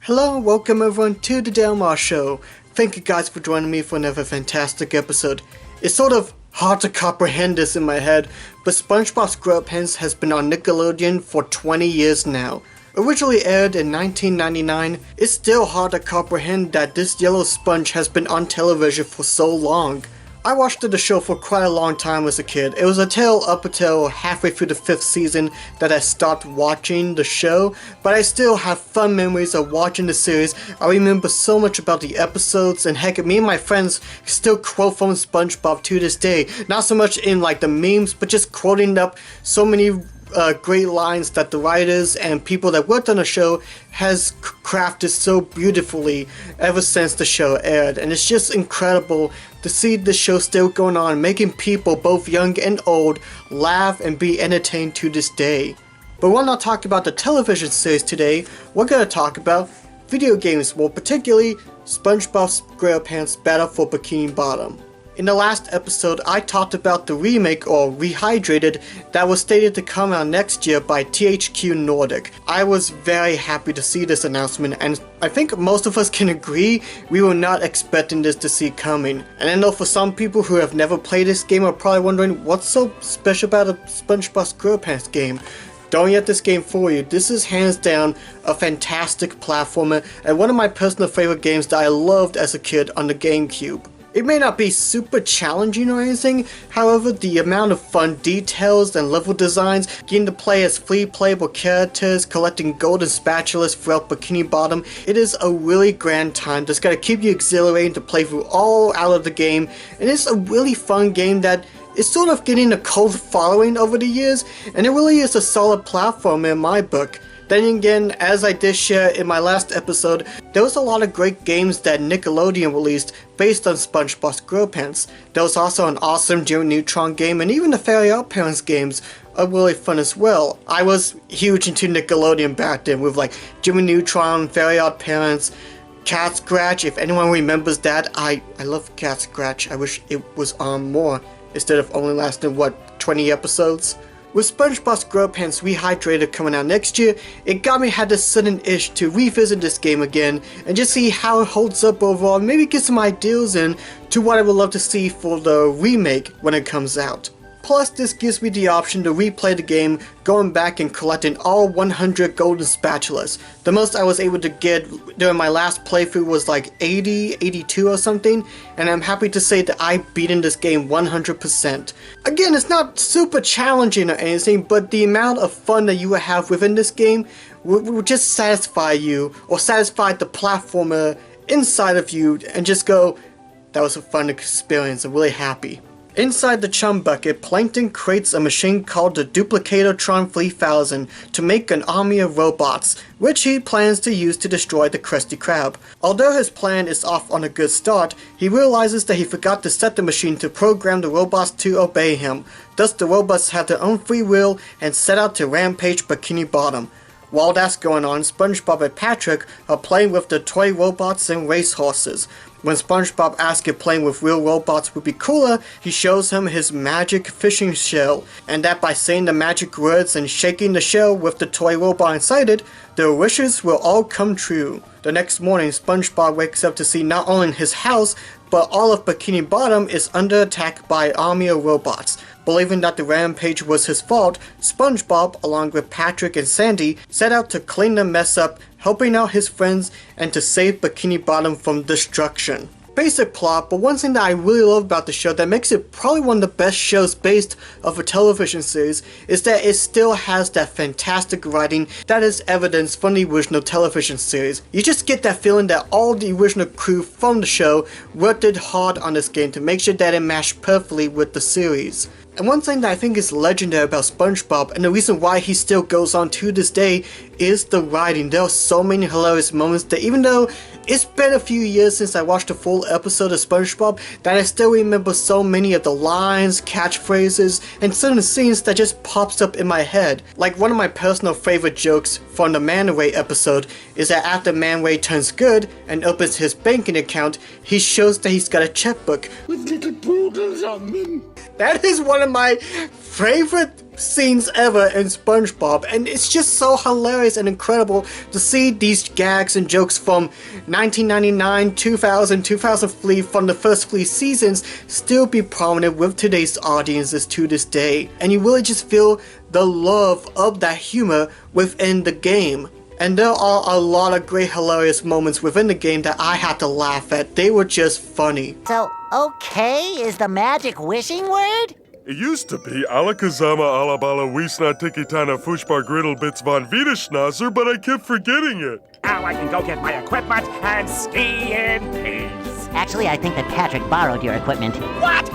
Hello and welcome everyone to the Marr Show. Thank you guys for joining me for another fantastic episode. It's sort of hard to comprehend this in my head, but Spongebob Squarepants has been on Nickelodeon for 20 years now. Originally aired in 1999, it's still hard to comprehend that this yellow sponge has been on television for so long. I watched the show for quite a long time as a kid. It was up until halfway through the 5th season that I stopped watching the show, but I still have fun memories of watching the series. I remember so much about the episodes, and heck, me and my friends still quote from SpongeBob to this day. Not so much in like the memes, but just quoting up so many great lines that the writers and people that worked on the show has crafted so beautifully ever since the show aired. And it's just incredible to see the show still going on, making people both young and old laugh and be entertained to this day. But we're not talking about the television series today, we're going to talk about video games, more particularly SpongeBob SquarePants Battle for Bikini Bottom. In the last episode, I talked about the remake, or ReHydrated, that was stated to come out next year by THQ Nordic. I was very happy to see this announcement, and I think most of us can agree we were not expecting this to see coming. And I know for some people who have never played this game are probably wondering what's so special about a SpongeBob SquarePants game. Don't get this game for you. This is hands down a fantastic platformer and one of my personal favorite games that I loved as a kid on the GameCube. It may not be super challenging or anything, however the amount of fun details and level designs, getting to play as free playable characters, collecting golden spatulas throughout Bikini Bottom, it is a really grand time that's going to keep you exhilarating to play through all out of the game, and it's a really fun game that is sort of getting a cult following over the years, and it really is a solid platform in my book. Then again, as I did share in my last episode, there was a lot of great games that Nickelodeon released based on SpongeBob SquarePants. There was also an awesome Jimmy Neutron game, and even the Fairly OddParents games are really fun as well. I was huge into Nickelodeon back then with like Jimmy Neutron, Fairly OddParents, Cat Scratch. If anyone remembers that, I love Cat Scratch. I wish it was on more instead of only lasting, what, 20 episodes? With SpongeBob SquarePants ReHydrated coming out next year, it got me had this sudden itch to revisit this game again and just see how it holds up overall and maybe get some ideas in to what I would love to see for the remake when it comes out. Plus, this gives me the option to replay the game, going back and collecting all 100 golden spatulas. The most I was able to get during my last playthrough was like 80, 82 or something, and I'm happy to say that I've beaten this game 100%. Again, it's not super challenging or anything, but the amount of fun that you will have within this game will just satisfy you, or satisfy the platformer inside of you, and just go, that was a fun experience, I'm really happy. Inside the chum bucket, Plankton creates a machine called the Duplicatotron 3000 to make an army of robots, which he plans to use to destroy the Krusty Krab. Although his plan is off on a good start, he realizes that he forgot to set the machine to program the robots to obey him. Thus the robots have their own free will and set out to rampage Bikini Bottom. While that's going on, SpongeBob and Patrick are playing with the toy robots and racehorses. When SpongeBob asks if playing with real robots would be cooler, he shows him his magic fishing shell, and that by saying the magic words and shaking the shell with the toy robot inside it, their wishes will all come true. The next morning, SpongeBob wakes up to see not only his house, but all of Bikini Bottom is under attack by an army of robots. Believing that the rampage was his fault, SpongeBob, along with Patrick and Sandy, set out to clean the mess up, helping out his friends and to save Bikini Bottom from destruction. Basic plot, but one thing that I really love about the show that makes it probably one of the best shows based of a television series is that it still has that fantastic writing that is evidenced from the original television series. You just get that feeling that all the original crew from the show worked hard on this game to make sure that it matched perfectly with the series. And one thing that I think is legendary about SpongeBob, and the reason why he still goes on to this day, is the writing. There are so many hilarious moments that even though it's been a few years since I watched a full episode of SpongeBob, that I still remember so many of the lines, catchphrases, and certain scenes that just pops up in my head. Like one of my personal favorite jokes from the Man Ray episode is that after Man Ray turns good and opens his banking account, he shows that he's got a checkbook with little poodles on them. That is one of my favorite scenes ever in SpongeBob, and it's just so hilarious and incredible to see these gags and jokes from 1999, 2000, 2003 from the first 3 seasons still be prominent with today's audiences to this day, and you really just feel the love of that humor within the game. And there are a lot of great hilarious moments within the game that I had to laugh at. They were just funny. So, okay is the magic wishing word? It used to be Alakazama Alabala Wiesna Tikitana Fushbar Griddle Bits von Wiederschnauzer, but I kept forgetting it. Now I can go get my equipment and ski in peace. Actually, I think that Patrick borrowed your equipment. What?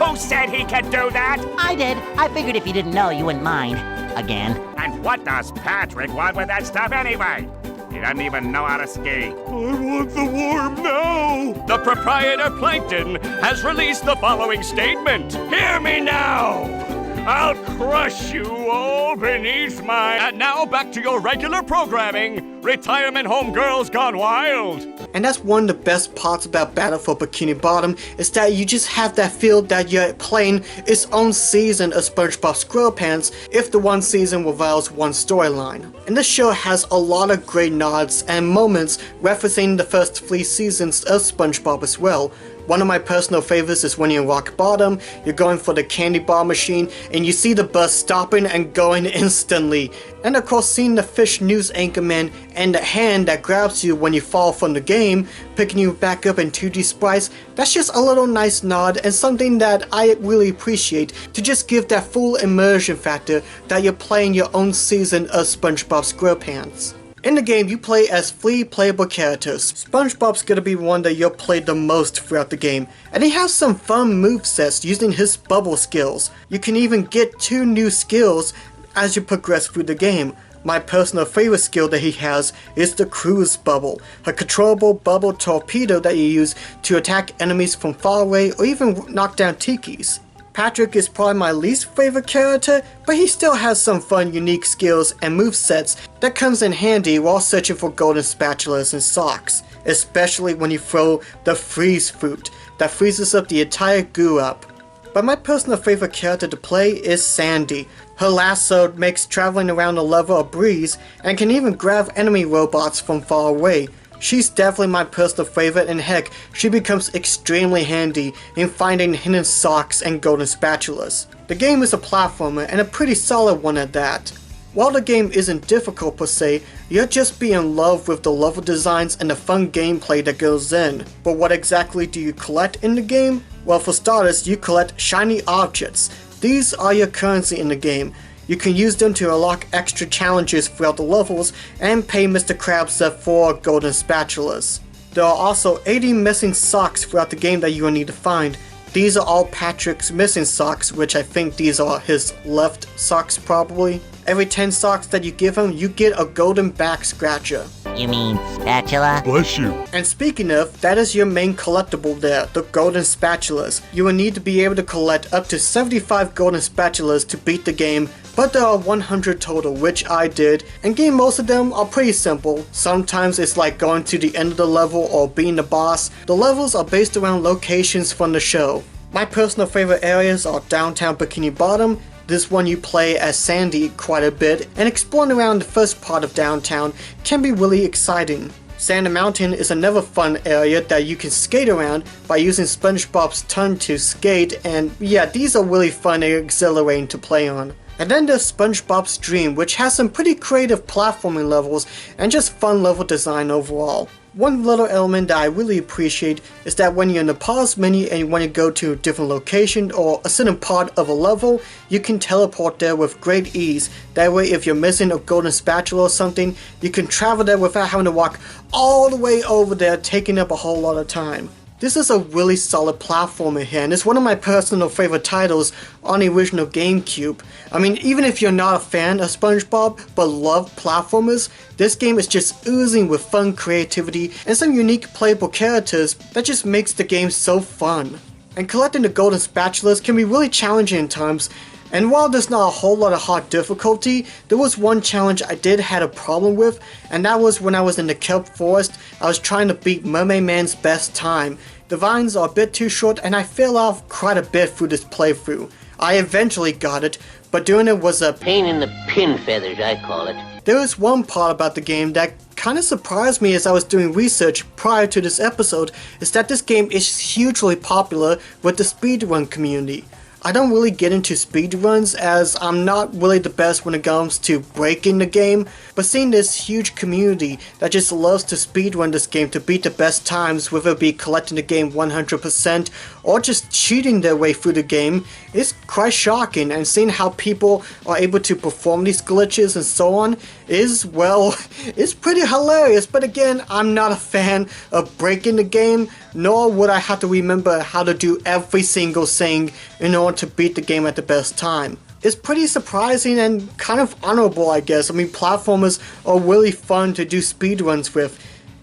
Who said he could do that? I did. I figured if you didn't know, you wouldn't mind. Again. And what does Patrick want with that stuff anyway? He doesn't even know how to ski. I want the worm now! The proprietor Plankton has released the following statement. Hear me now! I'll crush you all beneath my... And now back to your regular programming. Retirement Home Girls Gone Wild. And that's one of the best parts about Battle for Bikini Bottom, is that you just have that feel that you're playing its own season of SpongeBob Squarepants if the one season revolves one storyline. And this show has a lot of great nods and moments referencing the first 3 seasons of SpongeBob as well. One of my personal favorites is when you're in rock bottom, you're going for the candy bar machine, and you see the bus stopping and going instantly. And of course seeing the fish news anchorman and the hand that grabs you when you fall from the game, picking you back up in 2D sprites, that's just a little nice nod and something that I really appreciate to just give that full immersion factor that you're playing your own season of SpongeBob SquarePants. In the game, you play as 3 playable characters. SpongeBob's gonna be one that you'll play the most throughout the game, and he has some fun movesets using his bubble skills. You can even get 2 new skills as you progress through the game. My personal favorite skill that he has is the Cruise Bubble, a controllable bubble torpedo that you use to attack enemies from far away or even knock down tikis. Patrick is probably my least favorite character, but he still has some fun unique skills and movesets that comes in handy while searching for golden spatulas and socks, especially when you throw the freeze fruit that freezes up the entire goo up. But my personal favorite character to play is Sandy. Her lasso makes traveling around the level a breeze and can even grab enemy robots from far away. She's definitely my personal favorite, and heck, she becomes extremely handy in finding hidden socks and golden spatulas. The game is a platformer, and a pretty solid one at that. While the game isn't difficult per se, you'll just be in love with the level designs and the fun gameplay that goes in. But what exactly do you collect in the game? Well, for starters, you collect shiny objects. These are your currency in the game. You can use them to unlock extra challenges throughout the levels and pay Mr. Krabs the 4 golden spatulas. There are also 80 missing socks throughout the game that you will need to find. These are all Patrick's missing socks, which I think these are his left socks probably. Every 10 socks that you give him, you get a golden back scratcher. You mean spatula? Bless you. And speaking of, that is your main collectible there, the golden spatulas. You will need to be able to collect up to 75 golden spatulas to beat the game, but there are 100 total, which I did, and getting most of them are pretty simple. Sometimes it's like going to the end of the level or being the boss. The levels are based around locations from the show. My personal favorite areas are downtown Bikini Bottom. This one you play as Sandy quite a bit, and exploring around the first part of downtown can be really exciting. Sand Mountain is another fun area that you can skate around by using SpongeBob's tongue to skate, and yeah, these are really fun and exhilarating to play on. And then there's SpongeBob's Dream, which has some pretty creative platforming levels and just fun level design overall. One little element that I really appreciate is that when you're in the pause menu and you want to go to a different location or a certain part of a level, you can teleport there with great ease. That way if you're missing a golden spatula or something, you can travel there without having to walk all the way over there, taking up a whole lot of time. This is a really solid platformer here, and it's one of my personal favorite titles on the original GameCube. I mean, even if you're not a fan of SpongeBob but love platformers, this game is just oozing with fun creativity and some unique playable characters that just makes the game so fun. And collecting the golden spatulas can be really challenging at times, and while there's not a whole lot of hard difficulty, there was one challenge I did had a problem with, and that was when I was in the kelp forest. I was trying to beat Mermaid Man's best time. The vines are a bit too short and I fell off quite a bit through this playthrough. I eventually got it, but doing it was a Pain in the pin feathers, I call it. There was one part about the game that kind of surprised me as I was doing research prior to this episode, is that this game is hugely popular with the speedrun community. I don't really get into speedruns as I'm not really the best when it comes to breaking the game, but seeing this huge community that just loves to speedrun this game to beat the best times, whether it be collecting the game 100% or just cheating their way through the game, is quite shocking, and seeing how people are able to perform these glitches and so on is, well, it's pretty hilarious. But again, I'm not a fan of breaking the game, nor would I have to remember how to do every single thing in order to beat the game at the best time. It's pretty surprising and kind of honorable, I guess. I mean, platformers are really fun to do speedruns with,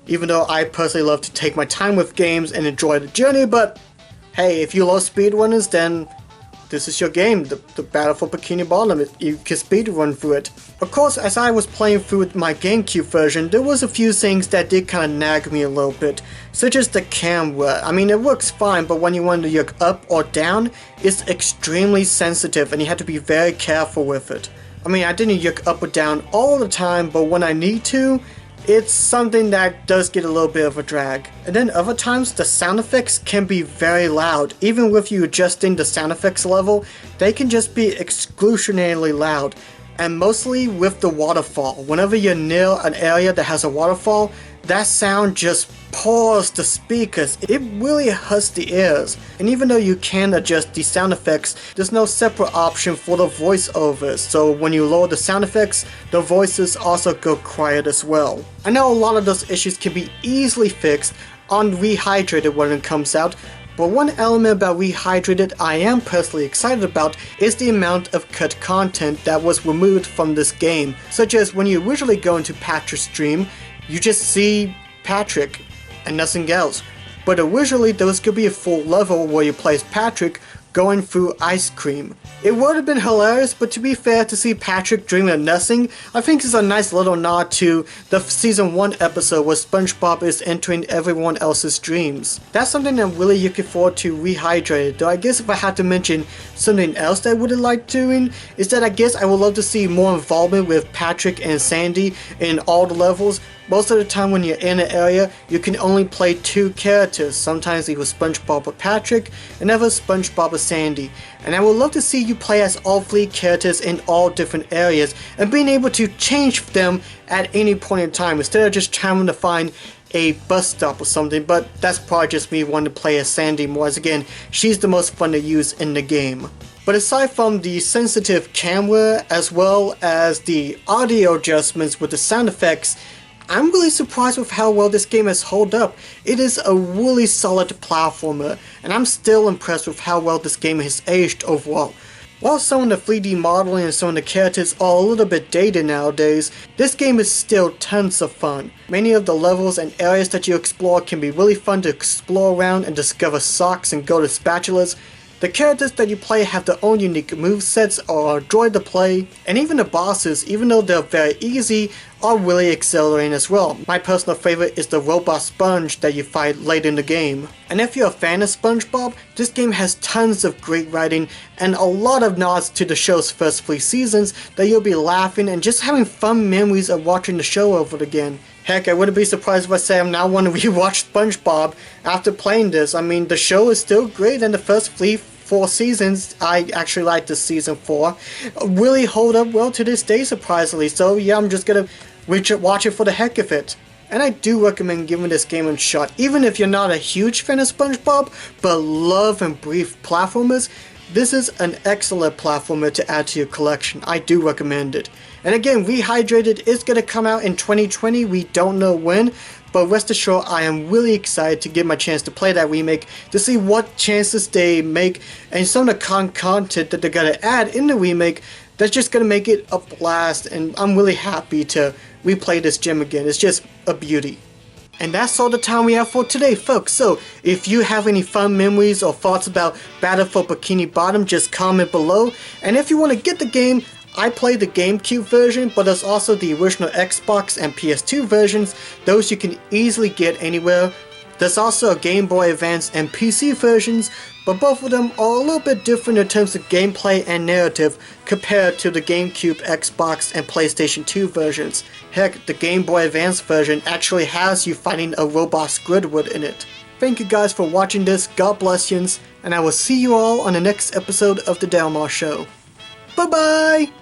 even though I personally love to take my time with games and enjoy the journey. But hey, if you love speedrunners, then this is your game, the Battle for Bikini Bottom. You can speedrun through it. Of course, as I was playing through my GameCube version, there was a few things that did kind of nag me a little bit, such as the camera. I mean, it works fine, but when you want to look up or down, it's extremely sensitive and you have to be very careful with it. I mean, I didn't look up or down all the time, but when I need to, it's something that does get a little bit of a drag. And then other times, the sound effects can be very loud. Even with you adjusting the sound effects level, they can just be excruciatingly loud. And mostly with the waterfall. Whenever you're near an area that has a waterfall, that sound just pours the speakers. It really hurts the ears. And even though you can adjust the sound effects, there's no separate option for the voiceovers. So when you lower the sound effects, the voices also go quiet as well. I know a lot of those issues can be easily fixed on ReHydrated when it comes out, but one element about ReHydrated I am personally excited about is the amount of cut content that was removed from this game, such as when you originally go into Patrick's stream, you just see Patrick and nothing else. But originally there was going to be a full level where you play as Patrick going through ice cream. It would have been hilarious, but to be fair, to see Patrick dreaming of nothing, I think is a nice little nod to the season 1 episode where SpongeBob is entering everyone else's dreams. That's something I'm really looking forward to ReHydrated, though I guess if I had to mention something else that I would have liked doing, is that I guess I would love to see more involvement with Patrick and Sandy in all the levels. Most of the time when you're in an area, you can only play 2 characters, sometimes either SpongeBob or Patrick, and never SpongeBob or Sandy. And I would love to see you play as all 3 characters in all different areas, and being able to change them at any point in time, instead of just trying to find a bus stop or something. But that's probably just me wanting to play as Sandy more, as again, she's the most fun to use in the game. But aside from the sensitive camera, as well as the audio adjustments with the sound effects, I'm really surprised with how well this game has held up. It is a really solid platformer, and I'm still impressed with how well this game has aged overall. While some of the 3D modeling and some of the characters are a little bit dated nowadays, this game is still tons of fun. Many of the levels and areas that you explore can be really fun to explore around and discover socks and go to spatulas. The characters that you play have their own unique movesets or are a joy to play, and even the bosses, even though they're very easy, are really exhilarating as well. My personal favorite is the robot sponge that you fight late in the game. And if you're a fan of SpongeBob, this game has tons of great writing and a lot of nods to the show's first 3 seasons that you'll be laughing and just having fun memories of watching the show over again. Heck, I wouldn't be surprised if I say I'm now want to rewatch SpongeBob after playing this. I mean, the show is still great, and the first 4 seasons, I actually like this season 4, really hold up well to this day surprisingly. So yeah, I'm just gonna watch it for the heck of it. And I do recommend giving this game a shot, even if you're not a huge fan of SpongeBob, but love and breathe platformers. This is an excellent platformer to add to your collection. I do recommend it. And again, ReHydrated is going to come out in 2020. We don't know when, but rest assured I am really excited to get my chance to play that remake, to see what chances they make and some of the content that they're going to add in the remake that's just going to make it a blast. And I'm really happy to replay this gem again. It's just a beauty. And that's all the time we have for today, folks. So if you have any fun memories or thoughts about Battle for Bikini Bottom, just comment below. And if you want to get the game, I played the GameCube version, but there's also the original Xbox and PS2 versions. Those you can easily get anywhere. There's also a Game Boy Advance and PC versions, but both of them are a little bit different in terms of gameplay and narrative compared to the GameCube, Xbox, and PlayStation 2 versions. Heck, the Game Boy Advance version actually has you fighting a robot Squidward in it. Thank you guys for watching this, God bless yous, and I will see you all on the next episode of The Delmar Show. Bye bye!